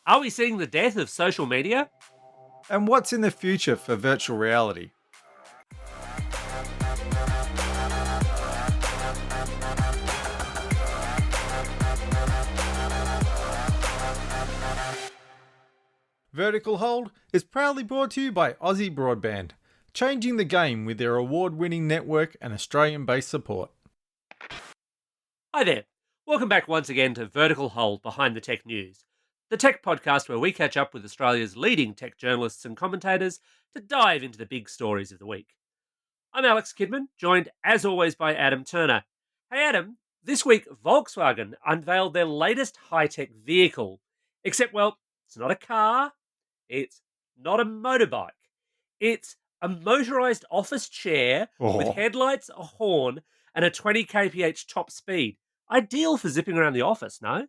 Are we seeing the death of social media? And what's in the future for virtual reality? Vertical Hold is proudly brought to you by Aussie Broadband, changing the game with their award-winning network and Australian-based support. Hi there. Welcome back once again to Vertical Hold Behind the Tech News, the tech podcast where we catch up with Australia's leading tech journalists and commentators to dive into the big stories of the week. I'm Alex Kidman, joined as always by Adam Turner. Hey Adam, this week Volkswagen unveiled their latest high-tech vehicle. Except, well, it's not a car, it's not a motorbike. It's a motorised office chair with headlights, a horn, and a 20 kph top speed. Ideal for zipping around the office, no?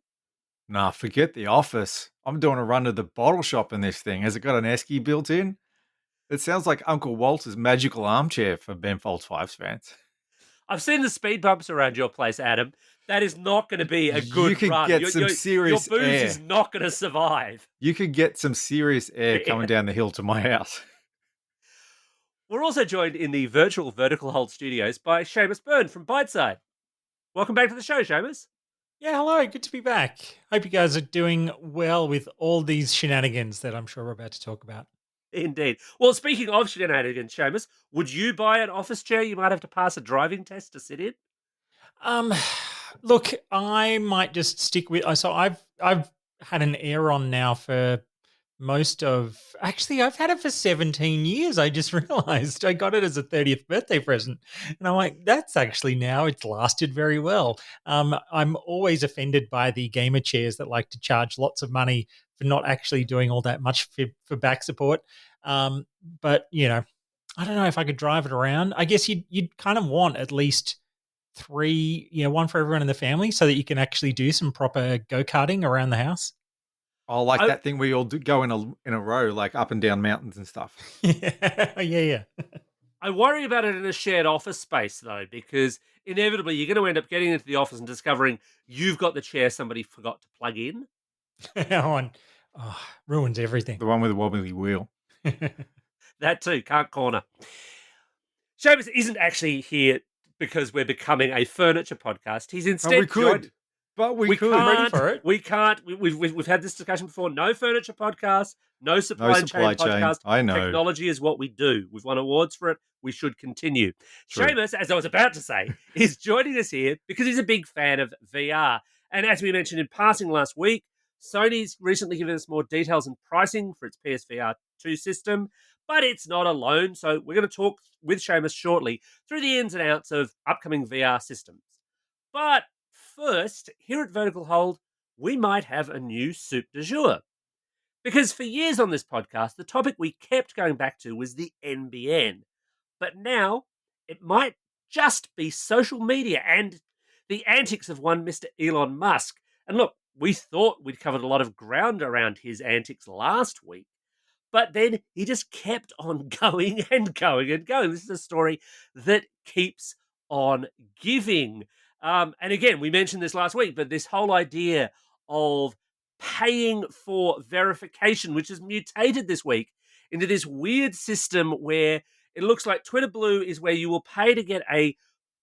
Nah, forget the office. I'm doing a run to the bottle shop in this thing. Has it got an esky built in? It sounds like Uncle Walter's magical armchair for Ben Folds 5's fans. I've seen the speed bumps around your place, Adam. That is not going to be a good You could run. get some serious your booze air. is not going to survive. You could get some serious air coming down the hill to my house. We're also joined in the virtual Vertical Hold studios by Seamus Byrne from Byteside. Welcome back to the show, Seamus. Yeah, hello. Good to be back. Hope you guys are doing well with all these shenanigans that I'm sure we're about to talk about. Indeed. Well, speaking of shenanigans, Seamus, would you buy an office chair you might have to pass a driving test to sit in? Look, I might just stick with. So I've had an Aeron now for I've had it for 17 years. I just realized I got it as a 30th birthday present. And I'm like, that's actually now it's lasted very well. I'm always offended by the gamer chairs that like to charge lots of money for not actually doing all that much for back support. But, I don't know if I could drive it around. I guess you'd kind of want at least 3, one for everyone in the family so that you can actually do some proper go-karting around the house. Oh, like that thing where you all go in a row, like up and down mountains and stuff. Yeah. I worry about it in a shared office space, though, because inevitably you're going to end up getting into the office and discovering you've got the chair somebody forgot to plug in. Ruins everything. The one with the wobbly wheel. That too, can't corner. Seamus isn't actually here because we're becoming a furniture podcast. He's instead we could. But we could. Can't, ready for it. We can't. We've had this discussion before. No furniture podcast. No supply chain podcast. I know. Technology is what we do. We've won awards for it. We should continue. True. Seamus, as I was about to say, is joining us here because he's a big fan of VR. And as we mentioned in passing last week, Sony's recently given us more details and pricing for its PSVR 2 system, but it's not alone. So we're going to talk with Seamus shortly through the ins and outs of upcoming VR systems. But first, here at Vertical Hold, we might have a new soup du jour. Because for years on this podcast, the topic we kept going back to was the NBN. But now, it might just be social media and the antics of one Mr. Elon Musk. And look, we thought we'd covered a lot of ground around his antics last week, but then he just kept on going and going and going. This is a story that keeps on giving. And again, we mentioned this last week, but this whole idea of paying for verification, which has mutated this week into this weird system where it looks like Twitter Blue is where you will pay to get a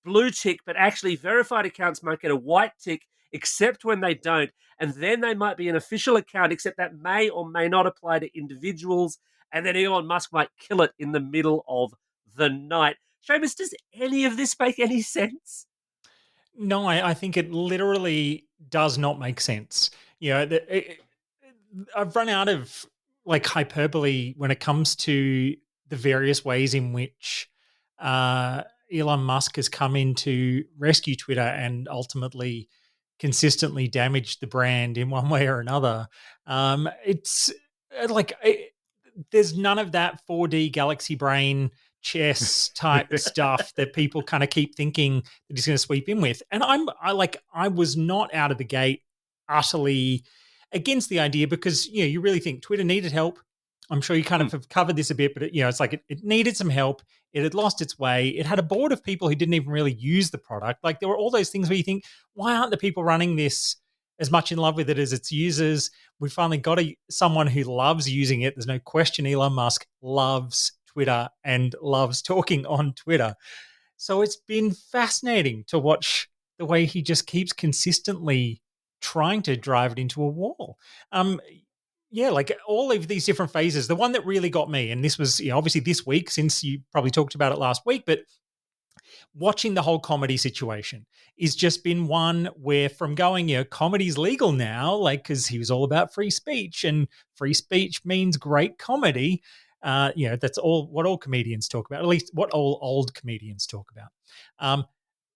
blue tick, but actually verified accounts might get a white tick, except when they don't. And then they might be an official account, except that may or may not apply to individuals. And then Elon Musk might kill it in the middle of the night. Seamus, does any of this make any sense? No, I think it literally does not make sense. I've run out of hyperbole when it comes to the various ways in which Elon Musk has come in to rescue Twitter and ultimately consistently damaged the brand in one way or another. It's there's none of that 4D galaxy brain chess type stuff that people kind of keep thinking that he's going to sweep in with. And I was not out of the gate utterly against the idea because, you really think Twitter needed help. I'm sure you kind of have covered this a bit, but it's like it needed some help. It had lost its way. It had a board of people who didn't even really use the product. Like there were all those things where you think, why aren't the people running this as much in love with it as its users. We finally got someone who loves using it. There's no question Elon Musk loves Twitter and loves talking on Twitter. So it's been fascinating to watch the way he just keeps consistently trying to drive it into a wall. Yeah, like all of these different phases. The one that really got me, and this was obviously this week, since you probably talked about it last week, but watching the whole comedy situation is just been one where from going, comedy's legal now, like, because he was all about free speech and free speech means great comedy. That's what all comedians talk about, at least what all old comedians talk about.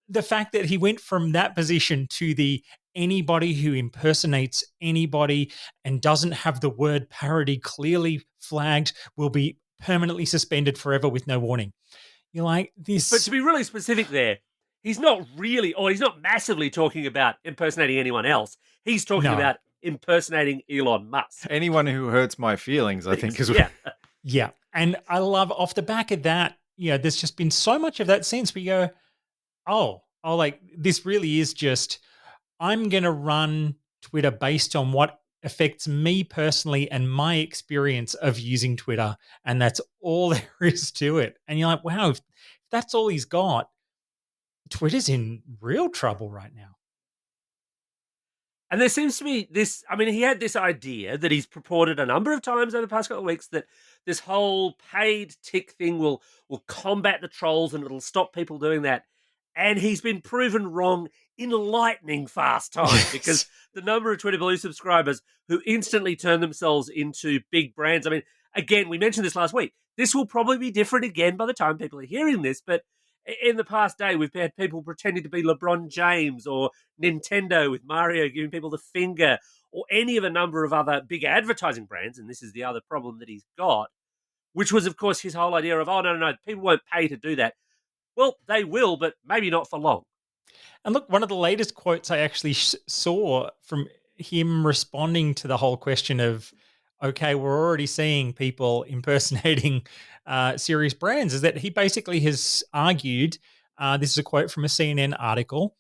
The fact that he went from that position to the anybody who impersonates anybody and doesn't have the word parody clearly flagged will be permanently suspended forever with no warning. You're like, this. But to be really specific there, he's not massively talking about impersonating anyone else. He's talking about impersonating Elon Musk. Anyone who hurts my feelings, I think, is Yeah. And I love off the back of that, there's just been so much of that since we go, like this really is just, I'm going to run Twitter based on what affects me personally and my experience of using Twitter. And that's all there is to it. And you're like, wow, if that's all he's got, Twitter's in real trouble right now. And there seems to be this, he had this idea that he's purported a number of times over the past couple of weeks that this whole paid tick thing will combat the trolls and it'll stop people doing that. And he's been proven wrong in lightning fast time because the number of Twitter Blue subscribers who instantly turn themselves into big brands. Again, we mentioned this last week. This will probably be different again by the time people are hearing this, but in the past day, we've had people pretending to be LeBron James or Nintendo with Mario giving people the finger or any of a number of other big advertising brands. And this is the other problem that he's got, which was, of course, his whole idea of, no, people won't pay to do that. Well, they will, but maybe not for long. And look, one of the latest quotes I actually saw from him responding to the whole question of, okay, we're already seeing people impersonating serious brands, is that he basically has argued, this is a quote from a CNN article,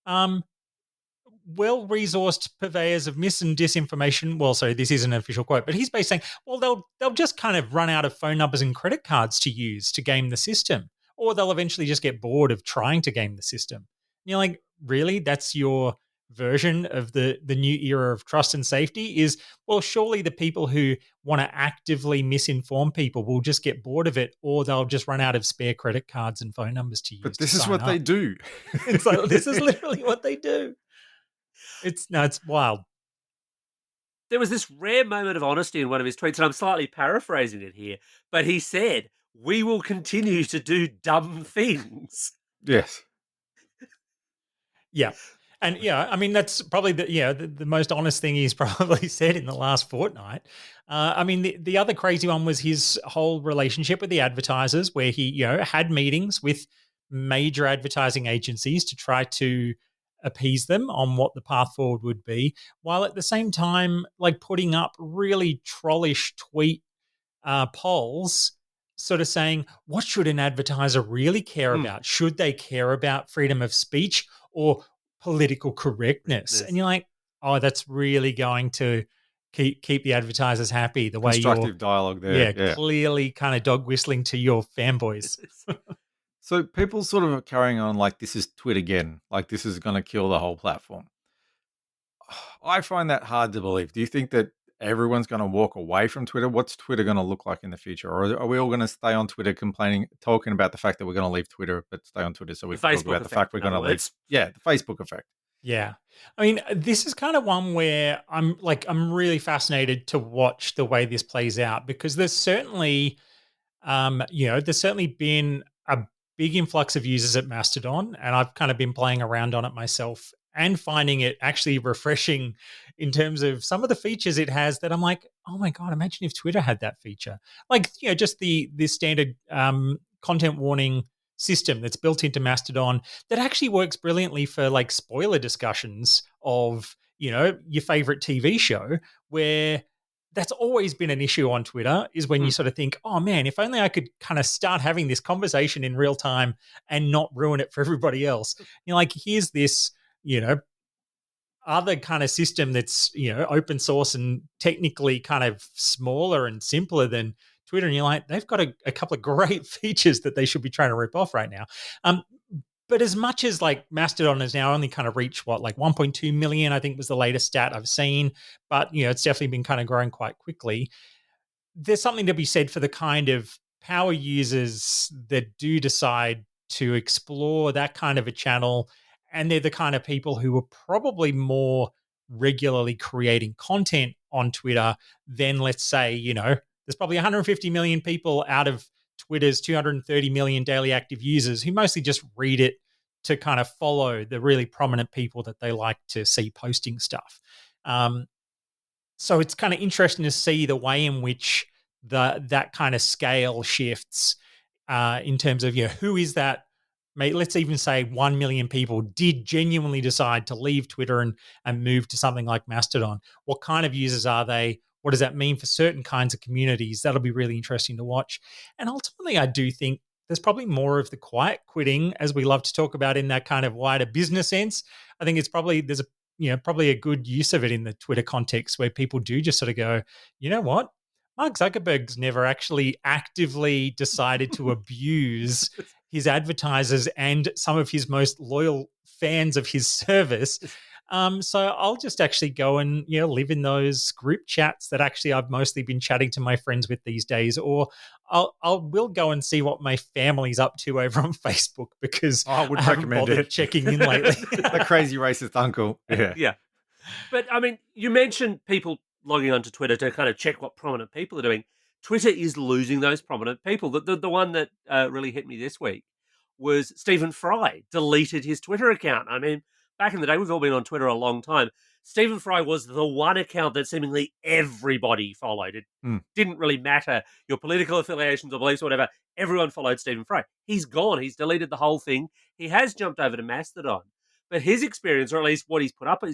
well-resourced purveyors of mis and disinformation. Well, sorry, this isn't an official quote, but he's basically saying, well, they'll just kind of run out of phone numbers and credit cards to use to game the system, or they'll eventually just get bored of trying to game the system. And you're like, really? That's your version of the new era of trust and safety? Is, well, surely the people who want to actively misinform people will just get bored of it, or they'll just run out of spare credit cards and phone numbers to use. But this is what they do. It's like, this is literally what they do. It's wild. There was this rare moment of honesty in one of his tweets, and I'm slightly paraphrasing it here, but he said, "We will continue to do dumb things." Yes. Yeah. And that's probably the most honest thing he's probably said in the last fortnight. The other crazy one was his whole relationship with the advertisers, where he had meetings with major advertising agencies to try to appease them on what the path forward would be, while at the same time like putting up really trollish tweet polls sort of saying, what should an advertiser really care about? Should they care about freedom of speech or political correctness? And you're like, oh, that's really going to keep the advertisers happy, the way constructive dialogue there. Yeah, clearly kind of dog whistling to your fanboys. So people sort of are carrying on like this is Twitter again, like this is going to kill the whole platform. I find that hard to believe. Do you think that everyone's going to walk away from Twitter? What's Twitter going to look like in the future? Or are we all going to stay on Twitter talking about the fact that we're going to leave Twitter, but stay on Twitter so we can talk about the fact we're going to leave? Yeah, the Facebook effect. Yeah. This is kind of one where I'm really fascinated to watch the way this plays out, because there's certainly, been a big influx of users at Mastodon, and I've kind of been playing around on it myself and finding it actually refreshing in terms of some of the features it has that I'm like, oh my God, imagine if Twitter had that feature. Like, just the standard content warning system that's built into Mastodon that actually works brilliantly for like spoiler discussions of, your favorite TV show, where that's always been an issue on Twitter, is when you sort of think, oh man, if only I could kind of start having this conversation in real time and not ruin it for everybody else. Like, here's this, other kind of system that's, open source and technically kind of smaller and simpler than Twitter. And you're like, they've got a couple of great features that they should be trying to rip off right now. But as much as like Mastodon has now only kind of reached like 1.2 million, I think was the latest stat I've seen. But, it's definitely been kind of growing quite quickly. There's something to be said for the kind of power users that do decide to explore that kind of a channel. And they're the kind of people who are probably more regularly creating content on Twitter than, let's say, there's probably 150 million people out of Twitter's 230 million daily active users who mostly just read it to kind of follow the really prominent people that they like to see posting stuff. So it's kind of interesting to see the way in which that kind of scale shifts in terms of, who is that? Let's even say 1 million people did genuinely decide to leave Twitter and move to something like Mastodon. What kind of users are they? What does that mean for certain kinds of communities? That'll be really interesting to watch. And ultimately, I do think there's probably more of the quiet quitting, as we love to talk about in that kind of wider business sense. I think it's probably, probably a good use of it in the Twitter context where people do just sort of go, you know what? Mark Zuckerberg's never actually actively decided to abuse his advertisers and some of his most loyal fans of his service. So I'll just actually go and live in those group chats that actually I've mostly been chatting to my friends with these days, or will go and see what my family's up to over on Facebook because I would haven't recommend bothered it. checking in lately. The crazy racist uncle. Yeah. Yeah. But I mean, you mentioned people logging onto Twitter to kind of check what prominent people are doing. Twitter is losing those prominent people. The one that really hit me this week was Stephen Fry deleted his Twitter account. I mean, back in the day, we've all been on Twitter a long time. Stephen Fry was the one account that seemingly everybody followed. It didn't really matter your political affiliations or beliefs or whatever. Everyone followed Stephen Fry. He's gone. He's deleted the whole thing. He has jumped over to Mastodon. But his experience, or at least what he's put up for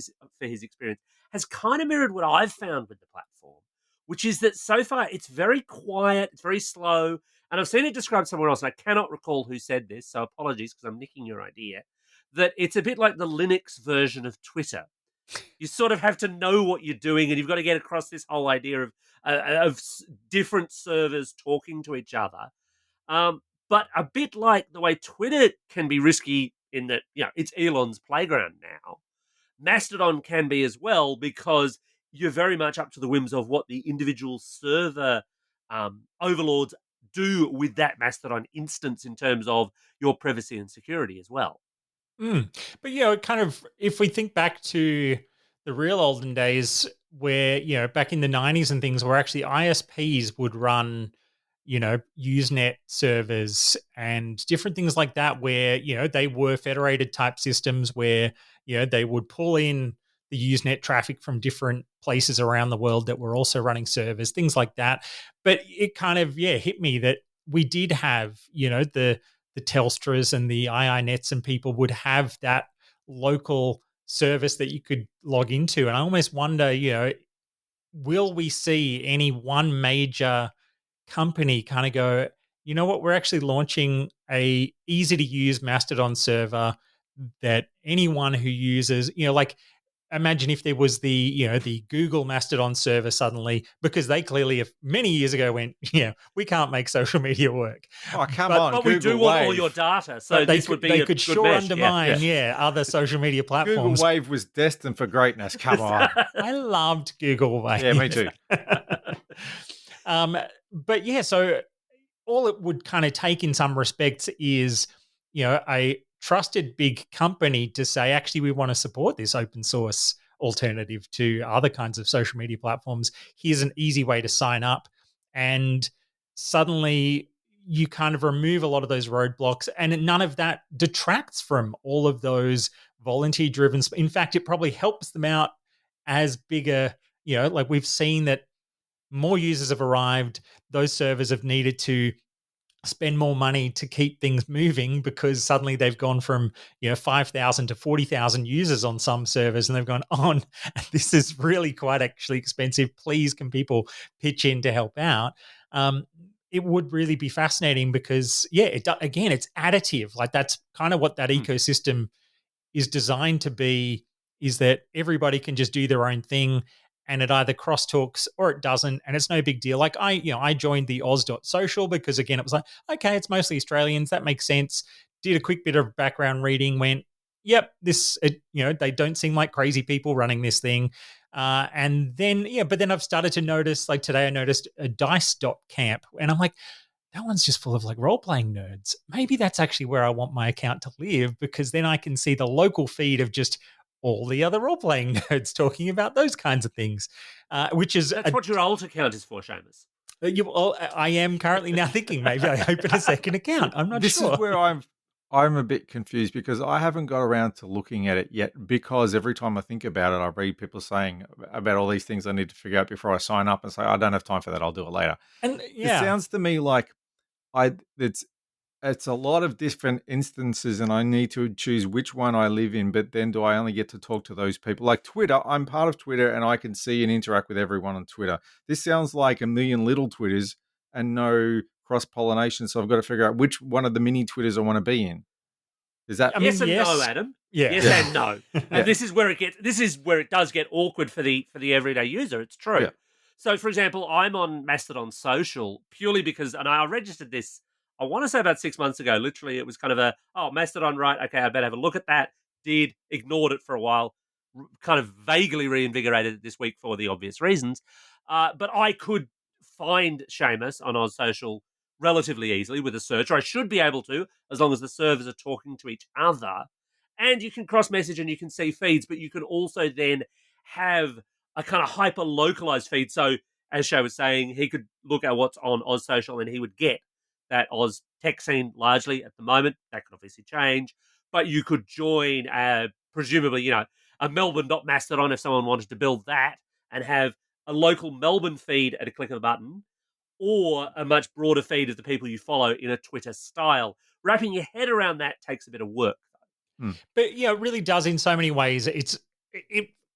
his experience, has kind of mirrored what I've found with the platform, which is that so far it's very quiet, it's very slow. And I've seen it described somewhere else, and I cannot recall who said this, so apologies because I'm nicking your idea, that it's a bit like the Linux version of Twitter. You sort of have to know what you're doing, and you've got to get across this whole idea of different servers talking to each other. But a bit like the way Twitter can be risky in that, it's Elon's playground now, Mastodon can be as well because you're very much up to the whims of what the individual server overlords do with that Mastodon instance in terms of your privacy and security as well. But, kind of, if we think back to the real olden days where, back in the 90s and things where actually ISPs would run, Usenet servers and different things like that where, they were federated type systems where, they would pull in the Usenet traffic from different places around the world that were also running servers, things like that. But it kind of, hit me that we did have, the Telstras and the IINets and people would have that local service that you could log into. And I almost wonder, will we see any one major company kind of go, you know what, we're actually launching a easy to use Mastodon server that anyone who uses, like imagine if there was the Google Mastodon server suddenly, because they clearly have many years ago went, we can't make social media work. Oh, come on, but Google we do Wave. want all your data, so they this would be a could good sure mesh. undermine, other social media platforms. Google Wave was destined for greatness. Come on. I loved Google Wave. Yeah, me too. But so all it would kind of take in some respects is, a trusted big company to say, actually, we want to support this open source alternative to other kinds of social media platforms. Here's an easy way to sign up. And suddenly you kind of remove a lot of those roadblocks, and none of that detracts from all of those volunteer driven. In fact, it probably helps them out as bigger, like we've seen that more users have arrived. Those servers have needed to spend more money to keep things moving because suddenly they've gone from 5,000 to 40,000 users on some servers, and they've gone on. This is really quite actually expensive. Please, can people pitch in to help out? It would really be fascinating because again, it's additive. Like that's kind of what that ecosystem is designed to be. is that everybody can just do their own thing and it either crosstalks or it doesn't, and it's no big deal. Like I joined the Oz.social because again, it was like, okay, it's mostly Australians. That makes sense. Did a quick bit of background reading, went, yep, they don't seem like crazy people running this thing. And then, but then I've started to notice, like today I noticed a dice.camp, and I'm like, that one's just full of like role-playing nerds. Maybe that's actually where I want my account to live, because then I can see the local feed of just all the other role-playing nerds talking about those kinds of things, which is... That's what your alt account is for, Seamus. I am currently now thinking maybe I open a second account. I'm not this sure. This is where I'm a bit confused, because I haven't got around to looking at it yet, because every time I think about it, I read people saying about all these things I need to figure out before I sign up and say, I don't have time for that, I'll do it later. And It sounds to me like it's a lot of different instances and I need to choose which one I live in, but then do I only get to talk to those people? Like Twitter, I'm part of Twitter and I can see and interact with everyone on Twitter. This sounds like a million little Twitters and no cross-pollination, so I've got to figure out which one of the mini Twitters I want to be in. Is that... yes and no, Adam? Yeah. Yes and no. And this is where it does get awkward for the everyday user. It's true. Yeah. So, for example, I'm on Mastodon Social purely because, and I registered this, I want to say about 6 months ago. Literally, it was kind of Mastodon, right? Okay, I better have a look at that. Ignored it for a while, kind of vaguely reinvigorated it this week for the obvious reasons. But I could find Seamus on Oz Social relatively easily with a search, or I should be able to, as long as the servers are talking to each other. And you can cross-message and you can see feeds, but you can also then have a kind of hyper-localized feed. So, as Shay was saying, he could look at what's on Oz Social and he would get that Oz tech scene largely at the moment. That could obviously change. But you could join, presumably, a Melbourne.mastodon if someone wanted to build that and have a local Melbourne feed at a click of a button, or a much broader feed of the people you follow in a Twitter style. Wrapping your head around that takes a bit of work. But yeah, it really does in so many ways.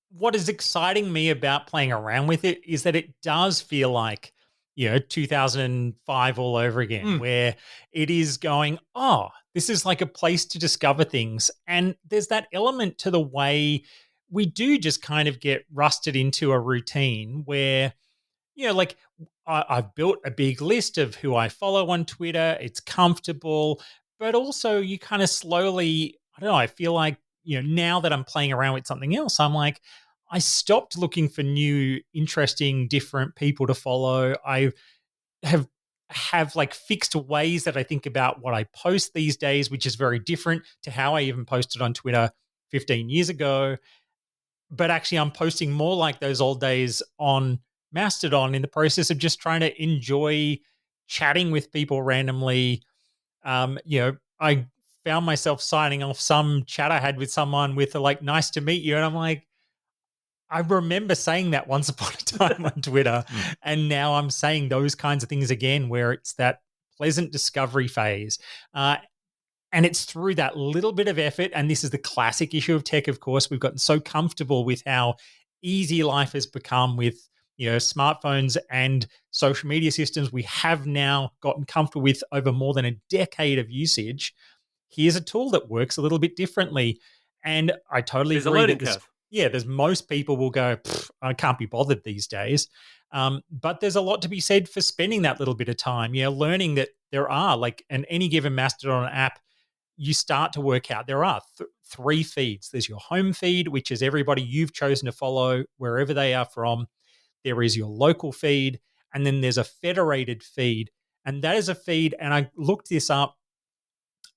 What is exciting me about playing around with it is that it does feel like, 2005 all over again, where it is going, this is like a place to discover things. And there's that element to the way we do just kind of get rusted into a routine where, like I've built a big list of who I follow on Twitter. It's comfortable, but also you kind of slowly, I don't know, I feel like, now that I'm playing around with something else, I'm like, I stopped looking for new, interesting, different people to follow. I have like fixed ways that I think about what I post these days, which is very different to how I even posted on Twitter 15 years ago. But actually, I'm posting more like those old days on Mastodon in the process of just trying to enjoy chatting with people randomly. I found myself signing off some chat I had with someone with like, nice to meet you. And I'm like, I remember saying that once upon a time on Twitter. And now I'm saying those kinds of things again, where it's that pleasant discovery phase. And it's through that little bit of effort. And this is the classic issue of tech, of course. We've gotten so comfortable with how easy life has become with, smartphones and social media systems we have now gotten comfortable with over more than a decade of usage. Here's a tool that works a little bit differently. And I totally agree. There's a learning curve. There's most people will go, I can't be bothered these days. But there's a lot to be said for spending that little bit of time, learning that there are, like, in any given Mastodon app, you start to work out there are three feeds. There's your home feed, which is everybody you've chosen to follow wherever they are from. There is your local feed, and then there's a federated feed. And that is a feed, and I looked this up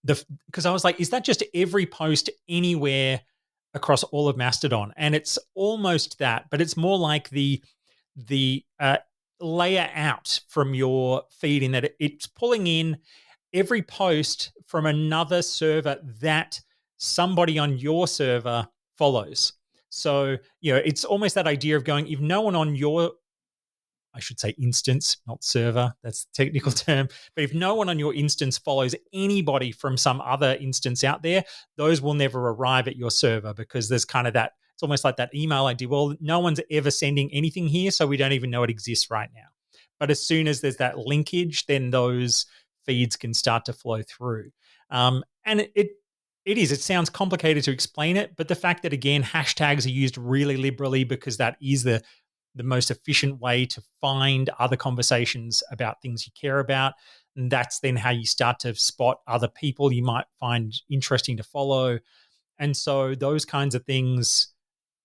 because I was like, is that just every post anywhere across all of Mastodon? And it's almost that, but it's more like the layer out from your feed, in that it's pulling in every post from another server that somebody on your server follows. So, it's almost that idea of going, if no one on your, I should say instance, not server, that's the technical term, but if no one on your instance follows anybody from some other instance out there, those will never arrive at your server, because there's kind of that, it's almost like that email idea. Well, no one's ever sending anything here, so we don't even know it exists right now. But as soon as there's that linkage, then those feeds can start to flow through. And it It is. It sounds complicated to explain it, but the fact that, again, hashtags are used really liberally because that is the most efficient way to find other conversations about things you care about. And that's then how you start to spot other people you might find interesting to follow. And so those kinds of things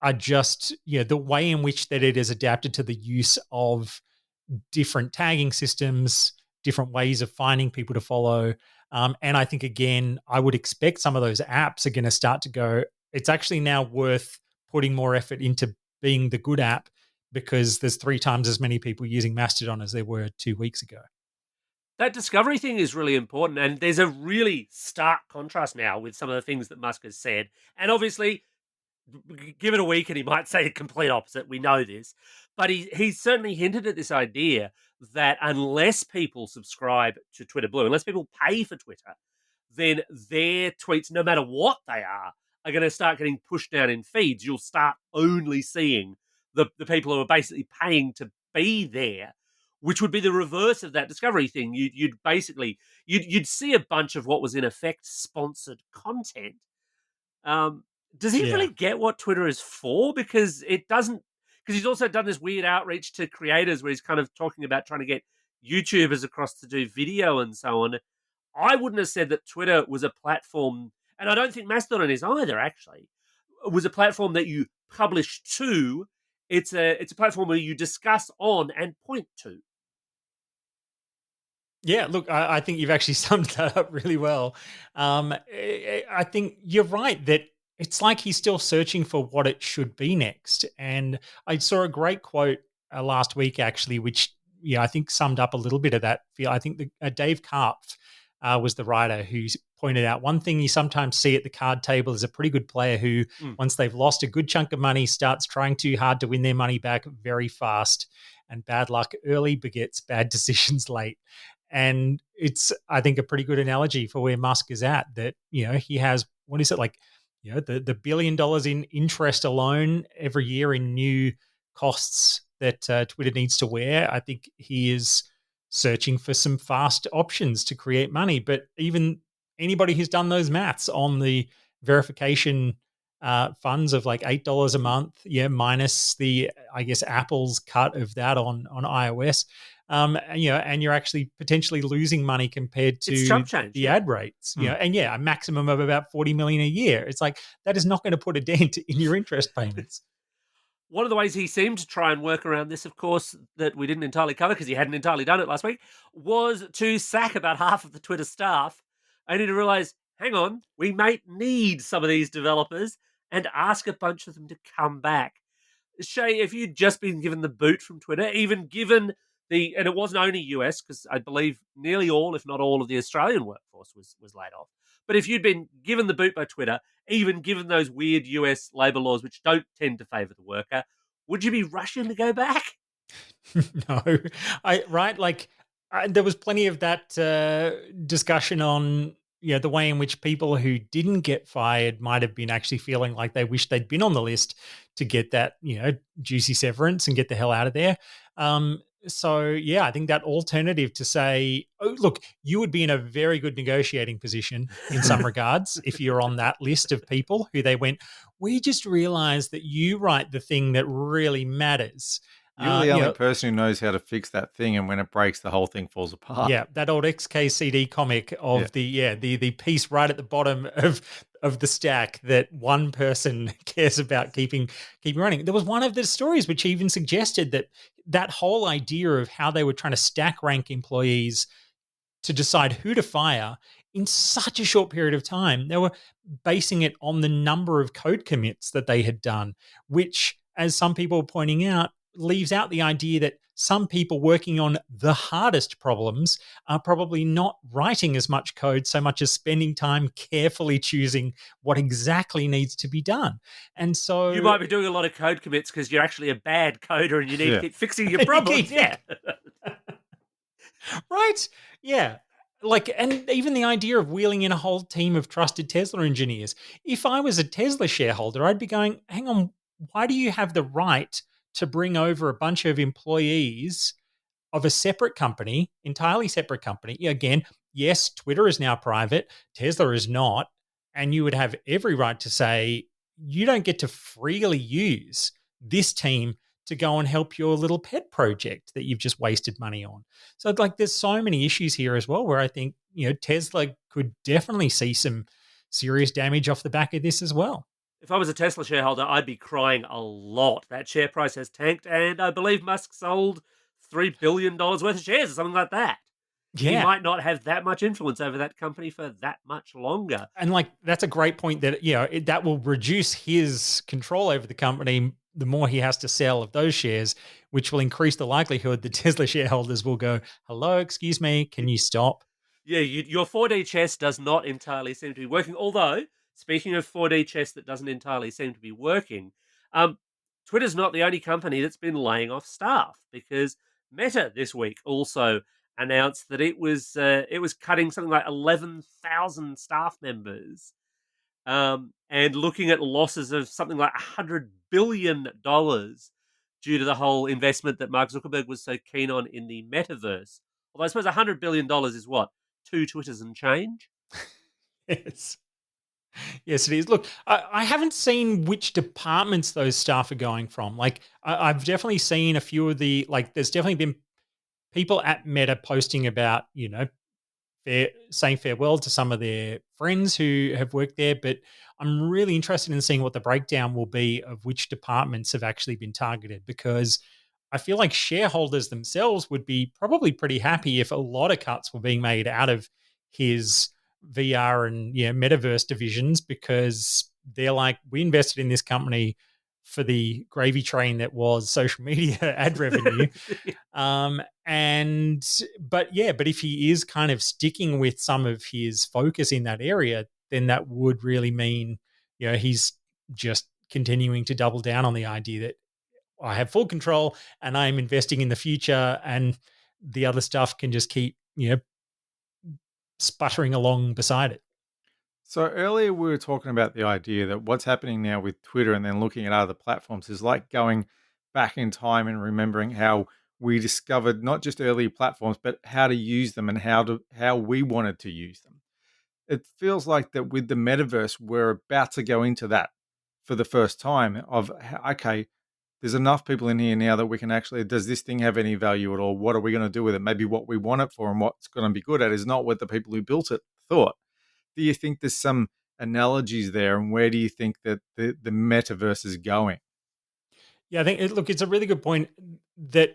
are just, the way in which that it is adapted to the use of different tagging systems, different ways of finding people to follow. And I think, again, I would expect some of those apps are going to start to go, it's actually now worth putting more effort into being the good app because there's 3 times as many people using Mastodon as there were 2 weeks ago. That discovery thing is really important, and there's a really stark contrast now with some of the things that Musk has said. And obviously, give it a week and he might say the complete opposite. We know this. But he's certainly hinted at this idea that unless people subscribe to Twitter Blue, unless people pay for Twitter, then their tweets, no matter what they are going to start getting pushed down in feeds. You'll start only seeing the people who are basically paying to be there, which would be the reverse of that discovery thing. You'd basically see a bunch of what was in effect sponsored content. Does he really get what Twitter is for? Because it doesn't. Because he's also done this weird outreach to creators where he's kind of talking about trying to get YouTubers across to do video and so on. I wouldn't have said that Twitter was a platform, and I don't think Mastodon is either, actually, was a platform that you publish to. It's a platform where you discuss on and point to. Yeah, look, I think you've actually summed that up really well. I think you're right that it's like he's still searching for what it should be next. And I saw a great quote last week, actually, which I think summed up a little bit of that feel. I think Dave Karpf was the writer who pointed out one thing you sometimes see at the card table is a pretty good player who, once they've lost a good chunk of money, starts trying too hard to win their money back very fast. And bad luck early begets bad decisions late. And it's, I think, a pretty good analogy for where Musk is at, that, he has, what is it, like, the $1 billion in interest alone every year in new costs that Twitter needs to wear. I think he is searching for some fast options to create money. But even anybody who's done those maths on the verification funds of like $8 a month, minus the, I guess, Apple's cut of that on iOS, and you're actually potentially losing money compared to the ad rates, and a maximum of about 40 million a year. It's like, that is not going to put a dent in your interest payments. One of the ways he seemed to try and work around this, of course, that we didn't entirely cover because he hadn't entirely done it last week, was to sack about half of the Twitter staff, only to realize, hang on, we might need some of these developers, and ask a bunch of them to come back. Shay, if you'd just been given the boot from Twitter, even given and it wasn't only US, because I believe nearly all, if not all, of the Australian workforce was laid off. But if you'd been given the boot by Twitter, even given those weird US labor laws which don't tend to favour the worker, would you be rushing to go back? No, there was plenty of that discussion on the way in which people who didn't get fired might have been actually feeling like they wish they'd been on the list to get that juicy severance and get the hell out of there. So, I think that alternative to say, oh, look, you would be in a very good negotiating position in some regards if you're on that list of people who they went, we just realized that you write the thing that really matters. You're the only person who knows how to fix that thing, and when it breaks, the whole thing falls apart. Yeah, that old XKCD comic of the piece right at the bottom of the stack that one person cares about keeping running. There was one of the stories which even suggested that whole idea of how they were trying to stack rank employees to decide who to fire in such a short period of time. They were basing it on the number of code commits that they had done, which, as some people were pointing out, leaves out the idea that some people working on the hardest problems are probably not writing as much code so much as spending time carefully choosing what exactly needs to be done. And so you might be doing a lot of code commits because you're actually a bad coder and you need to keep fixing your problems. Right. Yeah. And even the idea of wheeling in a whole team of trusted Tesla engineers. If I was a Tesla shareholder, I'd be going, hang on, why do you have the right to bring over a bunch of employees of a separate company, entirely separate company? Again, yes, Twitter is now private, Tesla is not, and you would have every right to say, you don't get to freely use this team to go and help your little pet project that you've just wasted money on. So like there's so many issues here as well where I think, Tesla could definitely see some serious damage off the back of this as well. If I was a Tesla shareholder, I'd be crying a lot. That share price has tanked, and I believe Musk sold $3 billion worth of shares or something like that. He Yeah. might not have that much influence over that company for that much longer. And like that's a great point that that will reduce his control over the company the more he has to sell of those shares, which will increase the likelihood that Tesla shareholders will go, "Hello, excuse me, can you stop?" Yeah, your 4D chess does not entirely seem to be working. Although, speaking of 4D chess that doesn't entirely seem to be working, Twitter's not the only company that's been laying off staff, because Meta this week also announced that it was cutting something like 11,000 staff members, and looking at losses of something like $100 billion due to the whole investment that Mark Zuckerberg was so keen on in the metaverse. Although I suppose $100 billion is what? 2 Twitters and change? Yes. Yes, it is. Look, I haven't seen which departments those staff are going from. Like, I've definitely seen a few of there's definitely been people at Meta posting about, saying farewell to some of their friends who have worked there. But I'm really interested in seeing what the breakdown will be of which departments have actually been targeted, because I feel like shareholders themselves would be probably pretty happy if a lot of cuts were being made out of his VR and metaverse divisions, because they're like, we invested in this company for the gravy train that was social media ad revenue. But if he is kind of sticking with some of his focus in that area, then that would really mean, he's just continuing to double down on the idea that I have full control and I'm investing in the future, and the other stuff can just keep, sputtering along beside it. So earlier we were talking about the idea that what's happening now with Twitter and then looking at other platforms is like going back in time and remembering how we discovered not just early platforms, but how to use them and how we wanted to use them. It feels like that with the metaverse, we're about to go into that for the first time of, okay, there's enough people in here now that we can actually, does this thing have any value at all? What are we going to do with it? Maybe what we want it for and what's going to be good at is not what the people who built it thought. Do you think there's some analogies there, and where do you think that the metaverse is going? Yeah, I think it's a really good point that,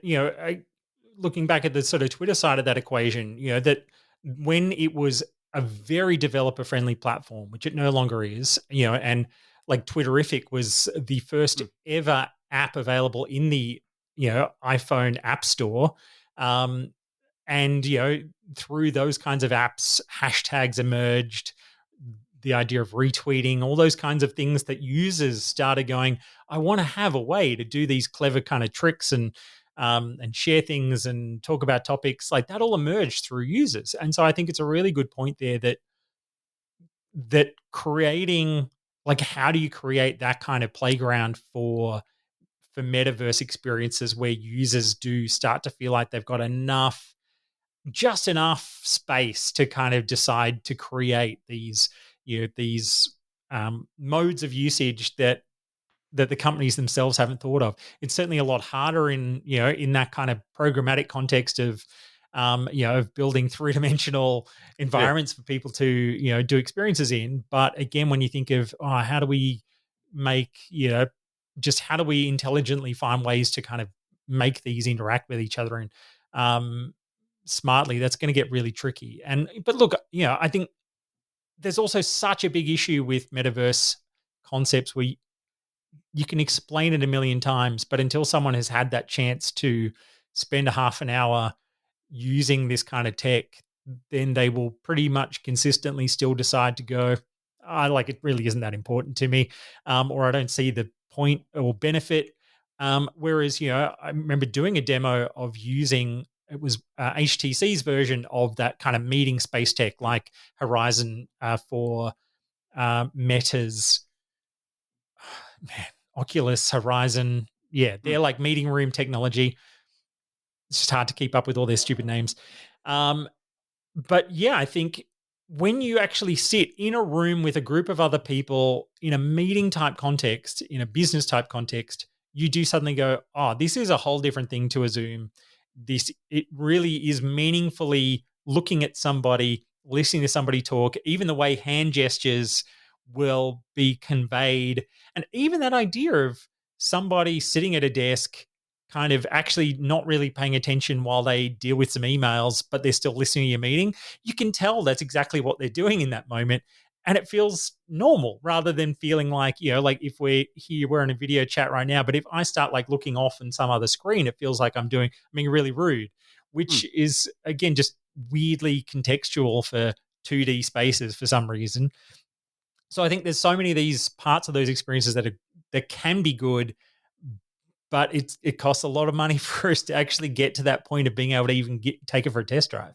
looking back at the sort of Twitter side of that equation, that when it was a very developer friendly platform, which it no longer is, and like Twitterific was the first ever app available in the, iPhone app store. And, through those kinds of apps, hashtags emerged, the idea of retweeting, all those kinds of things that users started going, I want to have a way to do these clever kind of tricks and share things and talk about topics. Like that all emerged through users. And so I think it's a really good point there that creating, like, how do you create that kind of playground for metaverse experiences where users do start to feel like they've got just enough space to kind of decide to create these modes of usage that the companies themselves haven't thought of. It's certainly a lot harder in that kind of programmatic context of of building three-dimensional environments for people to do experiences in. But again, when you think of how do we make just how do we intelligently find ways to kind of make these interact with each other and smartly, that's going to get really tricky. But look, I think there's also such a big issue with metaverse concepts where you can explain it a million times, but until someone has had that chance to spend a half an hour using this kind of tech, then they will pretty much consistently still decide to go, I like it really isn't that important to me, or I don't see the point or benefit. Whereas, I remember doing a demo of using, it was HTC's version of that kind of meeting space tech, like Horizon for Meta's Oculus Horizon. Yeah, they're like meeting room technology. It's just hard to keep up with all their stupid names. But yeah, I think when you actually sit in a room with a group of other people in a meeting type context, in a business type context, you do suddenly go, oh, this is a whole different thing to a Zoom. It really is meaningfully looking at somebody, listening to somebody talk, even the way hand gestures will be conveyed. And even that idea of somebody sitting at a desk kind of actually not really paying attention while they deal with some emails, but they're still listening to your meeting. You can tell that's exactly what they're doing in that moment. And it feels normal rather than feeling like, like if we're in a video chat right now, but if I start like looking off in some other screen, it feels like I'm being really rude, which is again, just weirdly contextual for 2D spaces for some reason. So I think there's so many of these parts of those experiences that can be good, but it costs a lot of money for us to actually get to that point of being able to even take it for a test drive.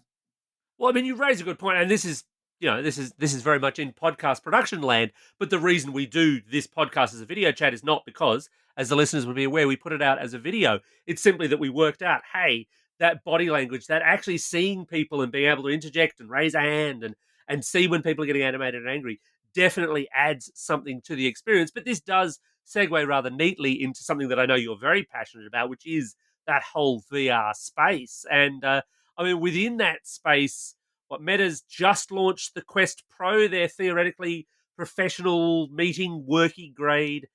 Well, I mean, you raise a good point, and this is very much in podcast production land. But the reason we do this podcast as a video chat is not because, as the listeners would be aware, we put it out as a video. It's simply that we worked out, hey, that body language, that actually seeing people and being able to interject and raise a hand and see when people are getting animated and angry definitely adds something to the experience. But this does segue rather neatly into something that I know you're very passionate about, which is that whole VR space. And I mean, within that space, what Meta's just launched the Quest Pro, their theoretically professional meeting, worky grade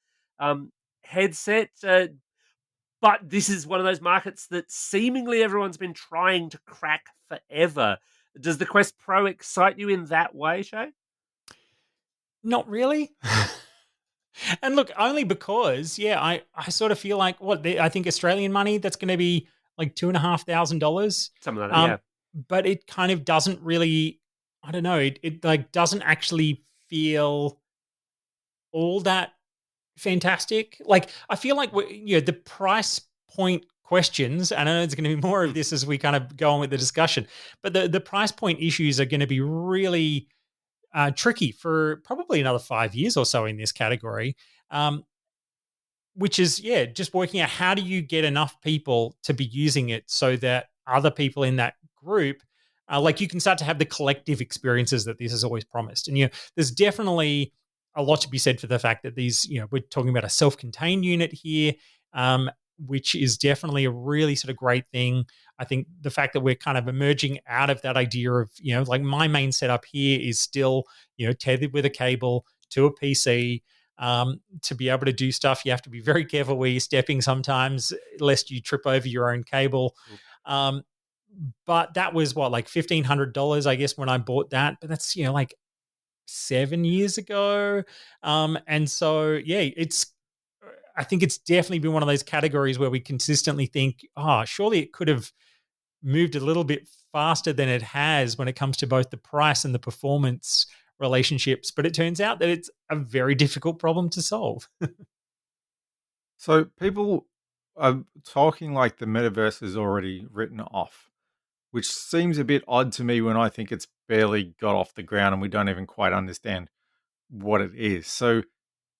headset. But this is one of those markets that seemingly everyone's been trying to crack forever. Does the Quest Pro excite you in that way, Shay? Not really. And look, only because, I sort of feel like I think Australian money, that's going to be like $2,500. Something like that, yeah. But it kind of doesn't really, I don't know, it like doesn't actually feel all that fantastic. Like I feel like the price point questions, and I know there's going to be more of this as we kind of go on with the discussion, but the price point issues are going to be really tricky for probably another 5 years or so in this category. Which is, just working out how do you get enough people to be using it so that other people in that group, like you can start to have the collective experiences that this has always promised. And, there's definitely a lot to be said for the fact that these, we're talking about a self-contained unit here, which is definitely a really sort of great thing. I think the fact that we're kind of emerging out of that idea of, like my main setup here is still, tethered with a cable to a PC. To be able to do stuff, you have to be very careful where you're stepping sometimes, lest you trip over your own cable. But that was like $1,500, I guess, when I bought that. But that's, like 7 years ago. And so, I think it's definitely been one of those categories where we consistently think, surely it could have moved a little bit faster than it has when it comes to both the price and the performance relationships. But it turns out that it's a very difficult problem to solve. So people are talking like the metaverse is already written off, which seems a bit odd to me when I think it's barely got off the ground and we don't even quite understand what it is. So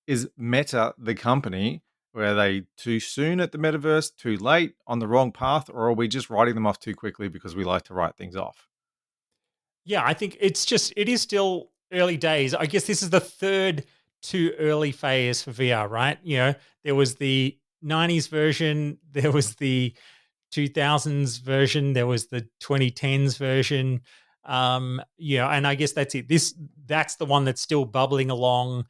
is Meta the company? Were they too soon at the metaverse, too late, on the wrong path, or are we just writing them off too quickly because we like to write things off? Yeah, I think it is still early days. I guess this is the third too early phase for VR, right? There was the 90s version, there was the 2000s version, there was the 2010s version. And I guess that's it. That's the one that's still bubbling along.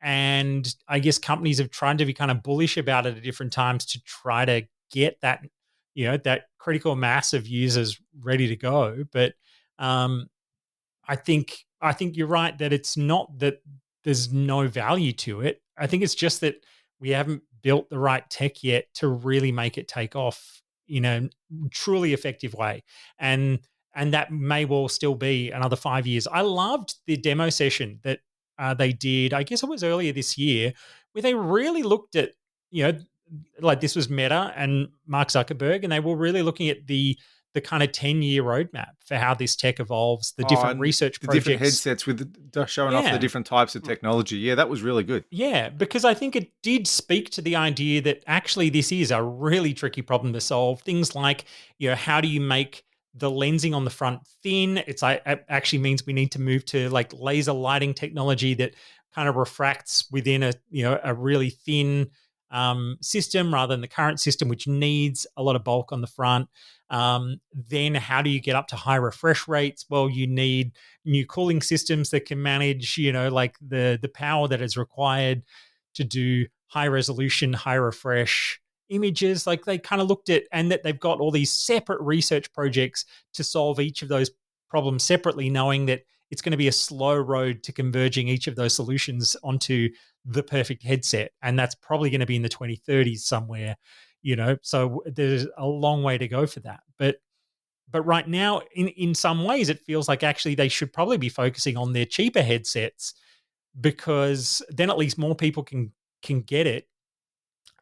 And I guess companies have tried to be kind of bullish about it at different times to try to get that, that critical mass of users ready to go. But I think you're right that it's not that there's no value to it. I think it's just that we haven't built the right tech yet to really make it take off in a truly effective way. And that may well still be another 5 years. I loved the demo session that they did, I guess it was earlier this year, where they really looked at, like this was Meta and Mark Zuckerberg, and they were really looking at the kind of 10-year roadmap for how this tech evolves, the different research projects. The different headsets with showing off the different types of technology. Yeah, that was really good. Yeah, because I think it did speak to the idea that actually this is a really tricky problem to solve. Things like, how do you make the lensing on the front thin. It actually means we need to move to like laser lighting technology that kind of refracts within a really thin system rather than the current system, which needs a lot of bulk on the front. Then how do you get up to high refresh rates? Well, you need new cooling systems that can manage, like the power that is required to do high resolution, high refresh images. Like they kind of looked at, and that they've got all these separate research projects to solve each of those problems separately, knowing that it's going to be a slow road to converging each of those solutions onto the perfect headset. And that's probably going to be in the 2030s somewhere, so there's a long way to go for that. But right now, in some ways, it feels like actually they should probably be focusing on their cheaper headsets, because then at least more people can get it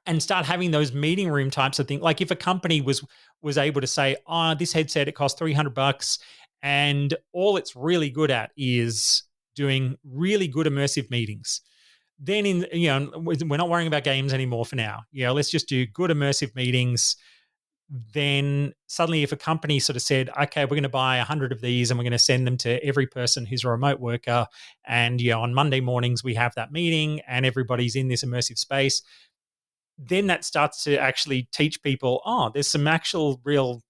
and start having those meeting room types of things. Like if a company was able to say, this headset, it costs $300, and all it's really good at is doing really good immersive meetings. Then we're not worrying about games anymore for now. Let's just do good immersive meetings. Then suddenly if a company sort of said, okay, we're going to buy 100 of these and we're going to send them to every person who's a remote worker, and on Monday mornings we have that meeting and everybody's in this immersive space, then that starts to actually teach people, there's some actual real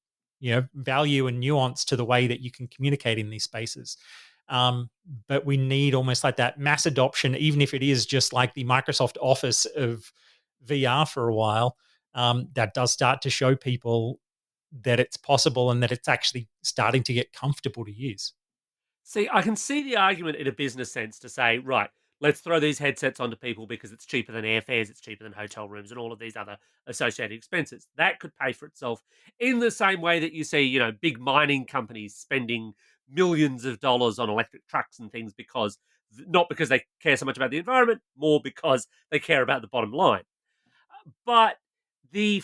value and nuance to the way that you can communicate in these spaces. But we need almost like that mass adoption, even if it is just like the Microsoft Office of VR for a while. That does start to show people that it's possible and that it's actually starting to get comfortable to use. See, I can see the argument in a business sense to say, right, let's throw these headsets onto people because it's cheaper than airfares, it's cheaper than hotel rooms, and all of these other associated expenses. That could pay for itself in the same way that you see, big mining companies spending millions of dollars on electric trucks and things because not because they care so much about the environment, more because they care about the bottom line. But the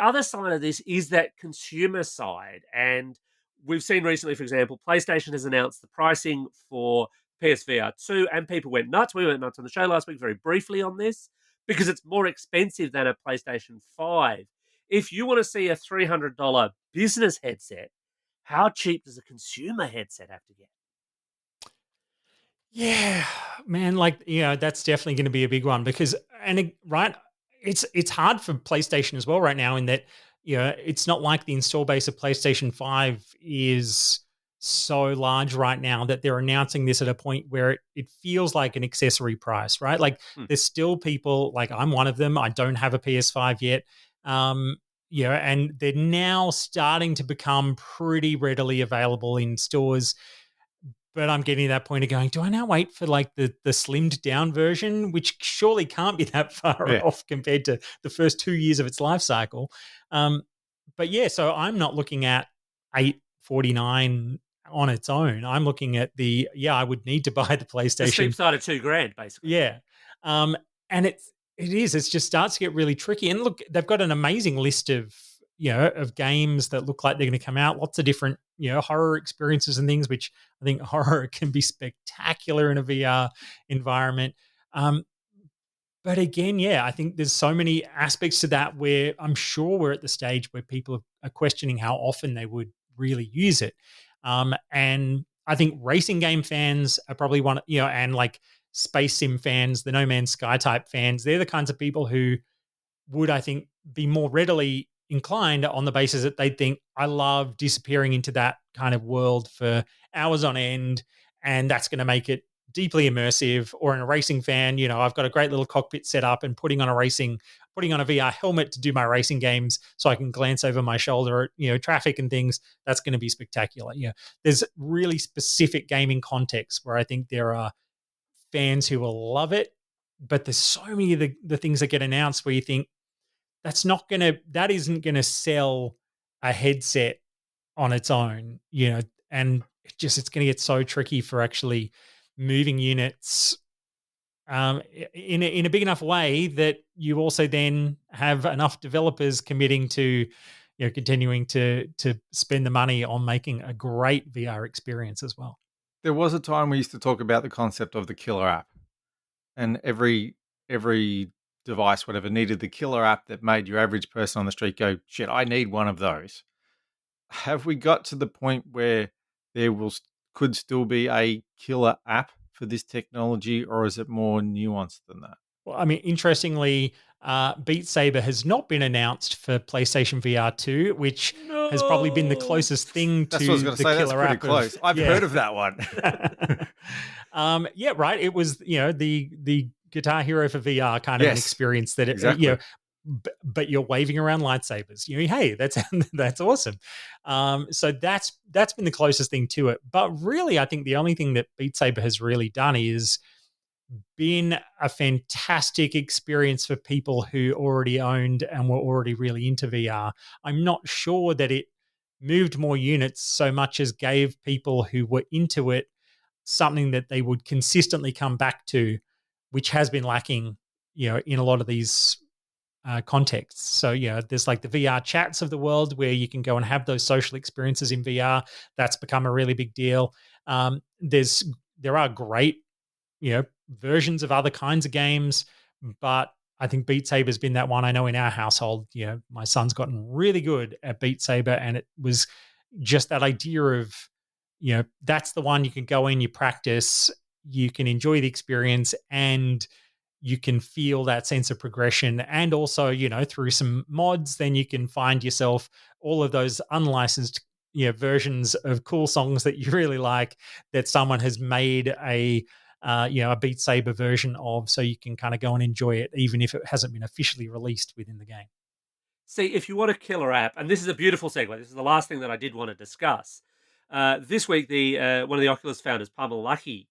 other side of this is that consumer side, and we've seen recently, for example, PlayStation has announced the pricing for PSVR 2, and people went nuts. We went nuts on the show last week very briefly on this because it's more expensive than a PlayStation 5. If you want to see a $300 business headset, how cheap does a consumer headset have to get? Yeah, man, that's definitely going to be a big one because, right, it's hard for PlayStation as well right now in that, it's not like the install base of PlayStation 5 is so large right now that they're announcing this at a point where it feels like an accessory price, right? Like there's still people, like I'm one of them, I don't have a PS5 yet. And they're now starting to become pretty readily available in stores. But I'm getting to that point of going, do I now wait for like the slimmed down version, which surely can't be that far off compared to the first 2 years of its life cycle? But yeah, so I'm not looking at $849 on its own. I'm looking at I would need to buy the PlayStation. The steep side of $2,000, basically. Yeah. And it just starts to get really tricky. And look, they've got an amazing list of games that look like they're going to come out. Lots of different, horror experiences and things, which I think horror can be spectacular in a VR environment. But again, I think there's so many aspects to that where I'm sure we're at the stage where people are questioning how often they would really use it. And I think racing game fans are probably one, and like space sim fans, the No Man's Sky type fans, they're the kinds of people who would, I think, be more readily inclined on the basis that they think, I love disappearing into that kind of world for hours on end, and that's going to make it deeply immersive. Or in a racing fan, I've got a great little cockpit set up and putting on a VR helmet to do my racing games so I can glance over my shoulder at, traffic and things. That's going to be spectacular. There's really specific gaming contexts where I think there are fans who will love it, but there's so many of the things that get announced where you think that isn't gonna sell a headset on its own, and it's gonna get so tricky for actually moving units in a big enough way that you also then have enough developers committing to continuing to spend the money on making a great VR experience as well. There was a time we used to talk about the concept of the killer app, and every device, whatever, needed the killer app that made your average person on the street go, shit, I need one of those. have we got to the point where there could still be a killer app for this technology, or is it more nuanced than that? Well, I mean, interestingly, Beat Saber has not been announced for PlayStation VR 2, which has probably been the No. closest thing That's what I was to going to the say. That's killer pretty app close. of I've heard of that one. Yeah, right. It was, the Guitar Hero for VR kind of an Yes, experience that exactly. but you're waving around lightsabers. Hey, that's that's awesome. So that's been the closest thing to it. But really, I think the only thing that Beat Saber has really done is been a fantastic experience for people who already owned and were already really into VR. I'm not sure that it moved more units so much as gave people who were into it something that they would consistently come back to, which has been lacking, in a lot of these contexts. So, there's like the VR chats of the world where you can go and have those social experiences in VR. That's become a really big deal. There are great, versions of other kinds of games, but I think Beat Saber's been that one. I know in our household, my son's gotten really good at Beat Saber, and it was just that idea of, that's the one you can go in, you practice, you can enjoy the experience, and you can feel that sense of progression. And also, through some mods, then you can find yourself all of those unlicensed, versions of cool songs that you really like that someone has made a Beat Saber version of, so you can kind of go and enjoy it, even if it hasn't been officially released within the game. See, if you want a killer app, and this is a beautiful segue, this is the last thing that I did want to discuss. This week, the one of the Oculus founders, Palmer Luckey,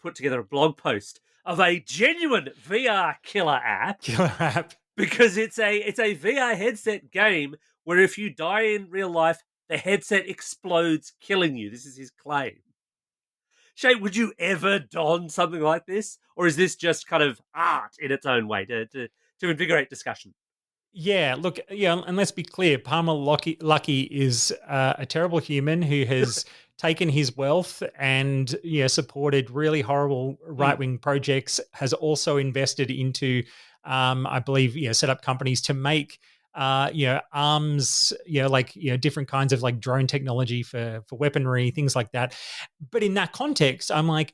put together a blog post of a genuine VR killer app Killer app. because it's a VR headset game where if you die in real life, the headset explodes, killing you. This is his claim. Shay, would you ever don something like this, or is this just kind of art in its own way to invigorate discussion? Yeah, look, and let's be clear, Palmer Luckey is a terrible human who has taken his wealth and supported really horrible right wing projects. Has also invested into, I believe, set up companies to make arms, different kinds of like drone technology for weaponry, things like that. But in that context, I'm like,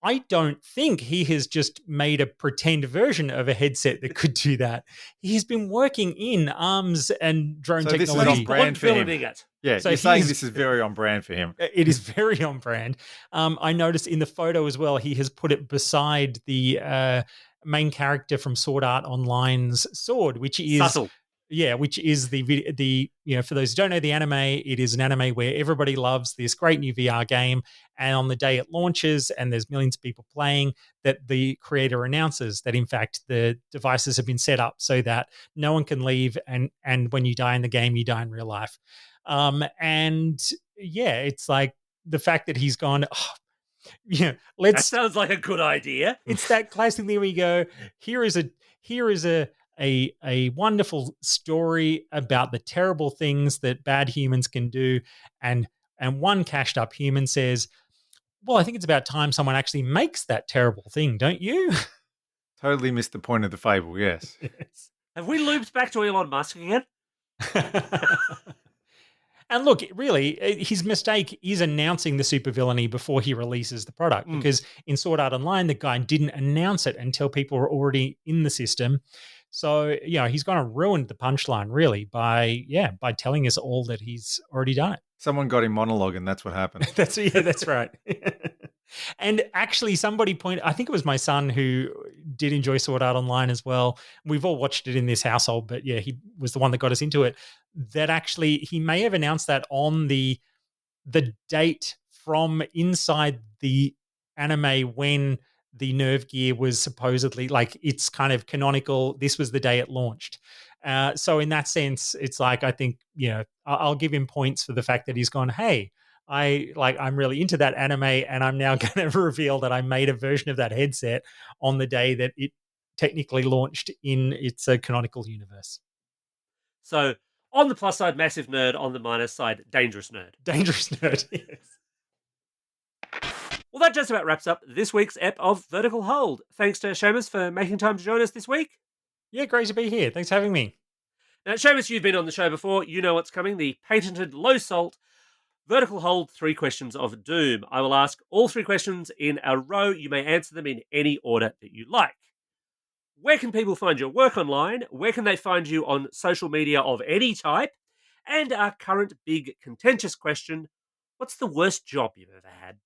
I don't think he has just made a pretend version of a headset that could do that. He's been working in arms and drone So this is technology. on brand for him. It. Yeah, So you're saying he's- this is very on brand for him. It is very on brand. I noticed in the photo as well, he has put it beside the main character from Sword Art Online's sword, which is Subtle. yeah, which is the for those who don't know the anime, it is an anime where everybody loves this great new VR game, and on the day it launches and there's millions of people playing, that the creator announces that in fact the devices have been set up so that no one can leave, and when you die in the game, you die in real life. And yeah, it's like the fact that he's gone, That let's. sounds like a good idea. It's that classic thing where you go, here is a wonderful story about the terrible things that bad humans can do, and one cashed up human says, well, I think it's about time someone actually makes that terrible thing, don't you? Totally missed the point of the fable, yes. Yes. Have we looped back to Elon Musk again? And look, really, his mistake is announcing the supervillainy before he releases the product, because in Sword Art Online, the guy didn't announce it until people were already in the system. So, he's going to ruin the punchline, really, by telling us all that he's already done it. Someone got him monologue, and that's what happened. That's right. And actually, somebody I think it was my son who did enjoy Sword Art Online as well. We've all watched it in this household, but yeah, he was the one that got us into it. That actually, he may have announced that on the date from inside the anime when the Nerve Gear was supposedly, like, it's kind of canonical. This was the day it launched. So in that sense, it's like, I think, I'll give him points for the fact that he's gone, hey, I'm really into that anime, and I'm now going to reveal that I made a version of that headset on the day that it technically launched in its canonical universe. So, on the plus side, massive nerd. On the minus side, dangerous nerd. Dangerous nerd, yes. Well, that just about wraps up this week's ep of Vertical Hold. Thanks to Seamus for making time to join us this week. Yeah, great to be here. Thanks for having me. Now, Seamus, you've been on the show before. You know what's coming. The patented low-salt vertical hold 3 questions of doom. I will ask all 3 questions in a row. You may answer them in any order that you like. Where can people find your work online? Where can they find you on social media of any type? And our current big contentious question, what's the worst job you've ever had?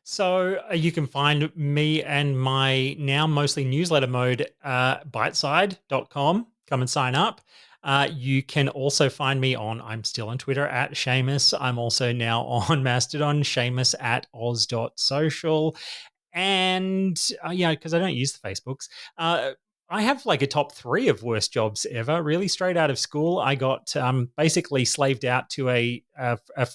So you can find me and my now mostly newsletter mode, Byteside.com. Come and sign up. You can also find me I'm still on Twitter at Seamus. I'm also now on Mastodon, Seamus at oz.social. And because I don't use the Facebooks, I have like a top 3 of worst jobs ever. Really, straight out of school, I got basically slaved out to a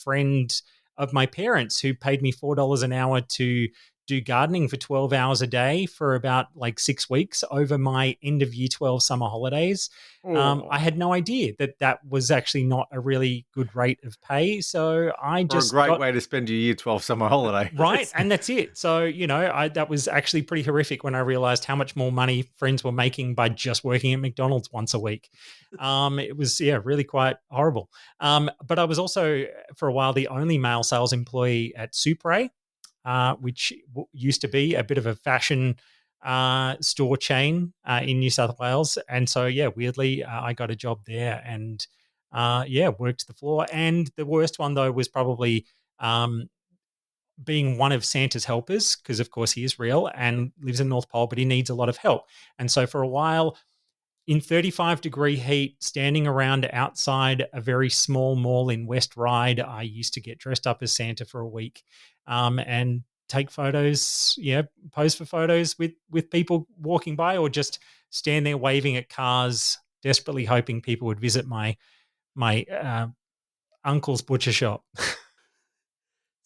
friend of my parents who paid me $4 an hour to do gardening for 12 hours a day for about like 6 weeks over my end of year 12 summer holidays. I had no idea that was actually not a really good rate of pay. So I just a great way to spend your year 12 summer holiday. Right. And that's it. So, that was actually pretty horrific when I realized how much more money friends were making by just working at McDonald's once a week. It was, really quite horrible. But I was also for a while the only male sales employee at Supre, which used to be a bit of a fashion store chain in New South Wales. And so, weirdly, I got a job there and, worked the floor. And the worst one, though, was probably being one of Santa's helpers, because, of course, he is real and lives in North Pole, but he needs a lot of help. And so for a while, in 35-degree heat, standing around outside a very small mall in West Ryde, I used to get dressed up as Santa for a week and take photos, pose for photos with people walking by, or just stand there waving at cars, desperately hoping people would visit my uncle's butcher shop.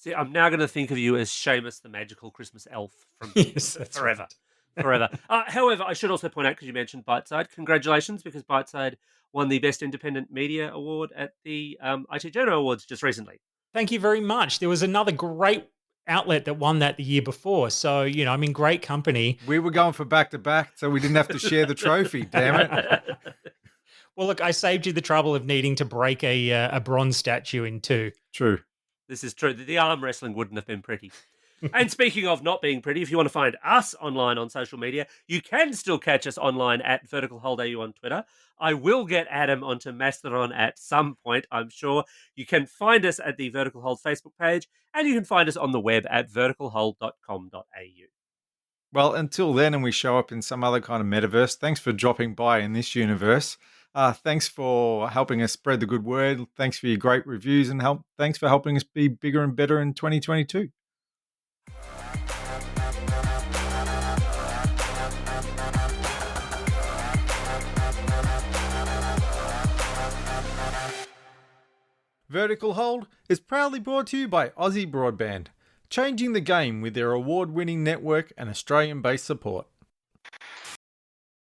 See, I'm now going to think of you as Seamus, the magical Christmas elf from Yes, that's forever. right. Forever. However, I should also point out, because you mentioned Byteside, congratulations, because Byteside won the Best Independent Media Award at the IT Journal Awards just recently. Thank you very much. There was another great outlet that won that the year before. So, I'm in great company. We were going for back-to-back, so we didn't have to share the trophy, damn it. Well, look, I saved you the trouble of needing to break a bronze statue in 2. True. This is true. The arm wrestling wouldn't have been pretty. And speaking of not being pretty, if you want to find us online on social media, you can still catch us online at Vertical Hold AU on Twitter. I will get Adam onto Mastodon at some point, I'm sure. You can find us at the Vertical Hold Facebook page, and you can find us on the web at verticalhold.com.au. Well, until then, and we show up in some other kind of metaverse, thanks for dropping by in this universe. Thanks for helping us spread the good word. Thanks for your great reviews, and thanks for helping us be bigger and better in 2022. Vertical Hold is proudly brought to you by Aussie Broadband, changing the game with their award-winning network and Australian-based support.